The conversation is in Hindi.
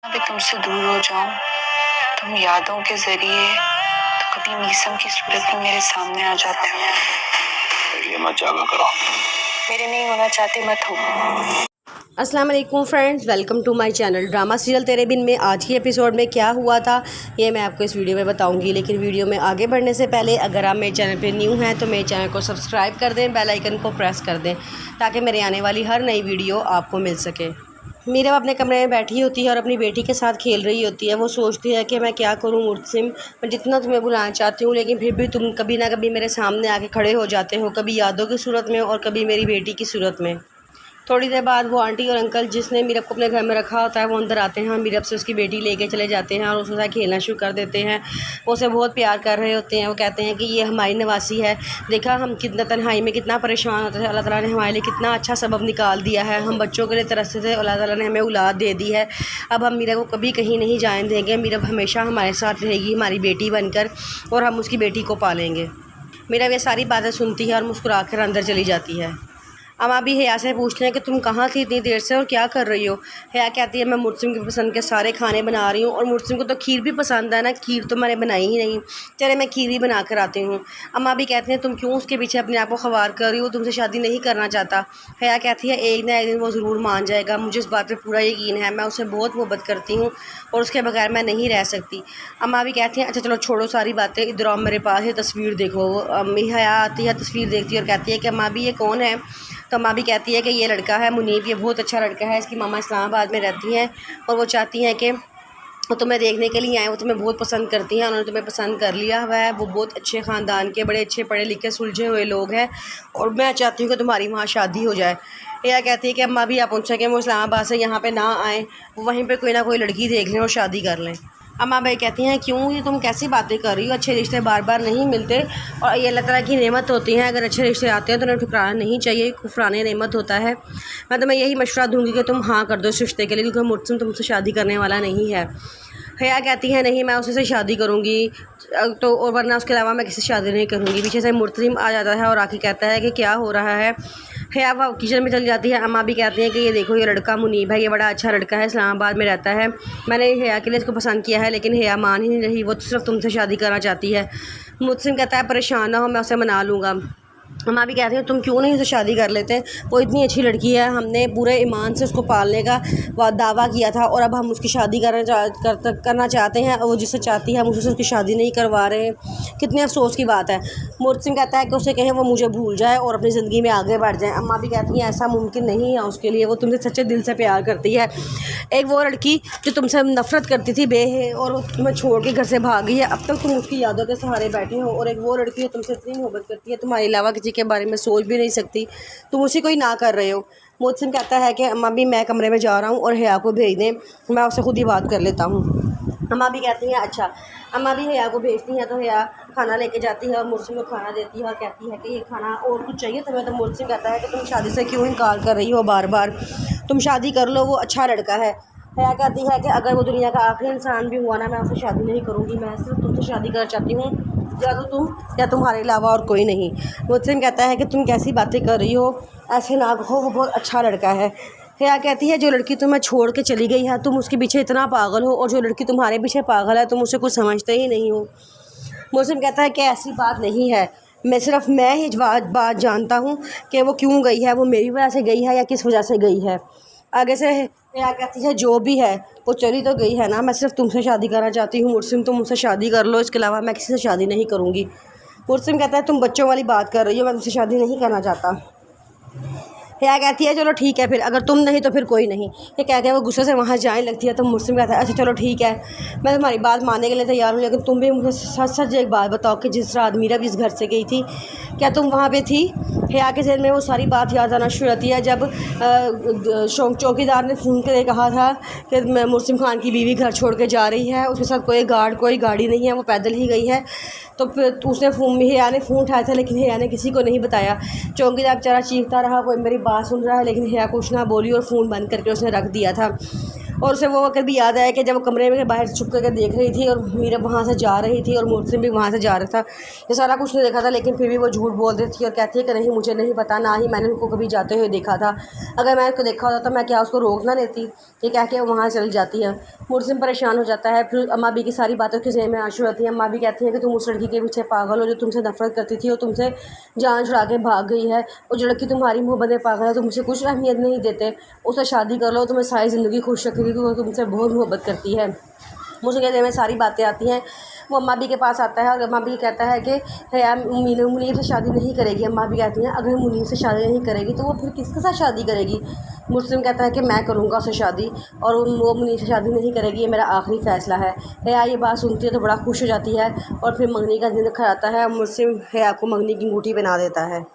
अभी तुमसे दूर हो जाऊं, तुम यादों के जरिए तो कभी मीसम की सूरत में मेरे सामने आ जाते हो। मेरे लिए मत जागा करो। मेरे नहीं होना चाहते मत हो। अस्सलाम वालेकुम friends, welcome to my channel drama serial Tere Bin में। आज की एपिसोड में क्या हुआ था ये मैं आपको इस वीडियो में बताऊंगी, लेकिन वीडियो में आगे बढ़ने से पहले अगर आप मेरे चैनल पे न्यू हैं तो मेरे चैनल को सब्सक्राइब कर दें, बेल आइकन को प्रेस कर दें ताकि मेरे आने वाली हर नई वीडियो आपको मिल सके। मीरा अपने कमरे में बैठी होती है और अपनी बेटी के साथ खेल रही होती है। वो सोचती है कि मैं क्या करूं मुर्सिम, मैं जितना तुम्हें बुलाना चाहती हूँ लेकिन फिर भी तुम कभी ना कभी मेरे सामने आके खड़े हो जाते हो, कभी यादों की सूरत में और कभी मेरी बेटी की सूरत में। थोड़ी देर बाद वो आंटी और अंकल जिसने मीरब को अपने घर में रखा होता है वो अंदर आते हैं। मीरब से उसकी बेटी लेके चले जाते हैं और उसके साथ खेलना शुरू कर देते हैं। वो उसे बहुत प्यार कर रहे होते हैं। वो कहते हैं कि ये हमारी नवासी है, देखा हम कितना तन्हाई में कितना परेशान होते थे, अल्लाह ताला ने हमारे लिए कितना अच्छा सबब निकाल दिया है, हम बच्चों के लिए तरसते थे, अल्लाह ताला ने हमें औलाद दे दी है। अब हम मीरब को कभी कहीं नहीं जाने देंगे, मीरब हमेशा हमारे साथ रहेगी हमारी बेटी बनकर और हम उसकी बेटी को पालेंगे। मीरब ये सारी बातें सुनती है और मुस्कुरा कर अंदर चली जाती है। अम्मा भी हया से पूछते हैं कि तुम कहाँ थी इतनी देर से और क्या कर रही हो। हया कहती है मैं मुर्सिम की पसंद के सारे खाने बना रही हूँ और मुर्सिम को तो खीर भी पसंद है ना, खीर तो मैंने बनाई ही नहीं, चले मैं खीर ही बना कर आती हूँ। अम्मा भी कहते हैं तुम क्यों उसके पीछे अपने आप को ख्वार कर रही हो, तुमसे शादी नहीं करना चाहता। हया कहती है एक ना एक दिन वो ज़रूर मान जाएगा, मुझे इस बात पर पूरा यकीन है, मैं उससे बहुत मोहब्बत करती हूँ और उसके बगैर मैं नहीं रह सकती। अम्मा भी कहती हैं अच्छा चलो छोड़ो सारी बातें, इधर आओ मेरे पास ये तस्वीर देखो। अम्मी हया आती है, तस्वीर देखती है और कहती है कि अम्मा भी ये कौन है। तो अम्मा भी कहती है कि ये लड़का है मुनीब, ये बहुत अच्छा लड़का है, इसकी मामा इस्लामाबाद में रहती हैं और वो चाहती हैं कि वो तुम्हें देखने के लिए आए, वो तुम्हें बहुत पसंद करती हैं, उन्होंने तुम्हें पसंद कर लिया हुआ है, वो बहुत अच्छे ख़ानदान के बड़े अच्छे पढ़े लिखे सुलझे हुए लोग हैं और मैं चाहती हूँ कि तुम्हारी वहाँ शादी हो जाए। यह कहती है कि अम्मा भी आप उनसे कि वो इस्लामाबाद से यहाँ पे ना आएँ, वहीं पे कोई ना कोई लड़की देख लें और शादी कर लें। अम्मा भाई कहती हैं क्यों, ये तुम कैसी बातें कर रही हो, अच्छे रिश्ते बार बार नहीं मिलते और ये अल्लाह ताला की नेमत होती हैं, अगर अच्छे रिश्ते आते हैं तो उन्हें ठुकराना नहीं चाहिए, कुफराने नेमत होता है। मैं तुम्हें यही मशवरा दूंगी कि तुम हाँ कर दो इस रिश्ते के लिए, क्योंकि मुर्सिम तुमसे शादी करने वाला नहीं है। हया कहती है नहीं मैं उसी से शादी करूँगी तो, और वरना उसके अलावा मैं किसी से शादी नहीं करूँगी। पीछे से मुर्सिम आ जाता है और आके कहता है कि क्या हो रहा है। हया वो किचन में चली जाती है। अम्मा भी कहती हैं कि ये देखो ये लड़का मुनीब है, ये बड़ा अच्छा लड़का है, इस्लामाबाद में रहता है, मैंने हया के लिए इसको पसंद किया है लेकिन हया मान ही नहीं रही, वो तो सिर्फ तुमसे शादी करना चाहती है। मुर्सिम कहता है परेशान ना हो, मैं उसे मना लूँगा। अम्मा भी कहती हैं तुम क्यों नहीं उसे शादी कर लेते, वो इतनी अच्छी लड़की है, हमने पूरे ईमान से उसको पालने का दावा किया था और अब हम उसकी शादी करना चाहते हैं, वो जिससे चाहती है हम उससे उसकी शादी नहीं करवा रहे, कितने अफसोस की बात है। मुर्सिम कहता है कि उसे कहें वो मुझे भूल जाए और अपनी ज़िंदगी में आगे बढ़ जाए। अम्मा भी कहती हैं ऐसा मुमकिन नहीं है उसके लिए, वो तुमसे सच्चे दिल से प्यार करती है। एक वो लड़की जो तुमसे नफ़रत करती थी बेहे और तुम्हें छोड़ के घर से भाग गई है, अब तक तुम उसकी यादों के सहारे बैठी हो, और एक वो लड़की जो तुमसे इतनी मोहब्बत करती है, तुम्हारे अलावा किसी के बारे में सोच भी नहीं सकती, तुम उसी को ही ना कर रहे हो। मुर्सिम कहता है कि अम्मा भी मैं कमरे में जा रहा हूँ और हया को भेज दें, मैं उससे खुद ही बात कर लेता हूँ। अम्मा भी कहती हैं अच्छा। अम्मा भी हया को भेजती हैं तो हया खाना लेके जाती है और मुर्सिम को खाना देती है और कहती है कि ये खाना और कुछ चाहिए तुम्हें। तो मुर्सिम कहता है कि तुम शादी से क्यों इनकार कर रही हो बार बार, तुम शादी कर लो, वो अच्छा लड़का है। हया कहती है कि अगर वो दुनिया का आखिरी इंसान भी हुआ ना मैं उससे शादी नहीं करूँगी, मैं सिर्फ तुमसे शादी करना चाहती हूँ, या तो तुम या तुम्हारे अलावा और कोई नहीं। मुर्सिम कहता है कि तुम कैसी बातें कर रही हो, ऐसे ना कहो, वो बहुत अच्छा लड़का है। हया कहती है जो लड़की तुम्हें छोड़ के चली गई है तुम उसके पीछे इतना पागल हो, और जो लड़की तुम्हारे पीछे पागल है तुम उसे कुछ समझते ही नहीं हो। मुर्सिम कहता है कि ऐसी बात नहीं है, मैं ही बात जानता हूँ कि वो क्यों गई है, वो मेरी वजह से गई है या किस वजह से गई है। आगे से हया कहती है जो भी है वो चली तो गई है ना, मैं सिर्फ तुमसे शादी करना चाहती हूँ मुर्सिम, तुम मुझसे शादी कर लो, इसके अलावा मैं किसी से शादी नहीं करूँगी। मुर्सिम कहता है तुम बच्चों वाली बात कर रही हो, मैं तुमसे शादी नहीं करना चाहता। हया कहती है चलो ठीक है फिर, अगर तुम नहीं तो फिर कोई नहीं। ये कह के वो गुस्से से वहाँ जाने लगती है। तो मुर्सिम कहता है अच्छा चलो ठीक है, मैं तुम्हारी बात मानने के लिए तैयार हूँ, लेकिन तुम भी मुझे सच सच एक बात बताओ कि जिस रात मीरा भी इस घर से गई थी क्या तुम वहाँ पे थी। हया के जहन में वो सारी बात याद आना शुरू होती है जब चौकीदार ने फ़ोन करके कहा था कि मुर्सिम खान की बीवी घर छोड़ के जा रही है, उसके साथ कोई गाड़ी नहीं है, वो पैदल ही गई है। तो फिर उसने हया ने फ़ोन उठाया था लेकिन हया ने किसी को नहीं बताया। चौकीदार बेचारा चीखता रहा, कोई मेरी बात सुन रहा है, लेकिन हया कुछ ना बोली और फ़ोन बंद करके उसने रख दिया था। और उसे वो वक्त भी याद आया कि जब वो कमरे में बाहर छुप करके देख रही थी और मीरा वहाँ से जा रही थी और मुझसे भी वहाँ से जा रहा था। ये सारा कुछ नहीं देखा था, लेकिन फिर भी वो झूठ बोल रही थी और कहती है कि नहीं मुझे नहीं पता, ना ही मैंने उनको कभी जाते हुए देखा था। अगर मैं उसको देखा होता तो मैं क्या उसको रोक ना लेती, ये कह के वहाँ चली जाती है। मुर्सिम परेशान हो जाता है। फिर अम्मा भी की सारी बातों के ज़हन में आंसू आती है। अम्मा भी कहती है कि तुम उस लड़की के पीछे पागल हो जो तुमसे नफरत करती थी और तुमसे जान छुड़ा के भाग गई है, और जो लड़की तुम्हारी मोहब्बत में पागल है तुम उसे कुछ अहमियत नहीं देते, उससे शादी कर लो, तुम्हें सारी ज़िंदगी खुश रखेगी, वो तुमसे बहुत मोहब्बत करती है। मुझे कहते में सारी बातें आती हैं। वो अम्मा भी के पास आता है और अम्मा भी कहता है कि मुनीर से शादी नहीं करेगी। अम्मा भी कहती हैं अगर मुनीर से शादी नहीं करेगी तो वो फिर किसके साथ शादी करेगी। मुस्लिम कहता है कि मैं करूँगा उससे शादी और वो मुनीर से शादी नहीं करेगी, ये मेरा आखिरी फ़ैसला है। हया ये बात सुनती है तो बड़ा खुश हो जाती है और फिर मंगनी का दिन खा जाता है। मुस्लिम हया को मंगनी की अंगूठी पहना देता है।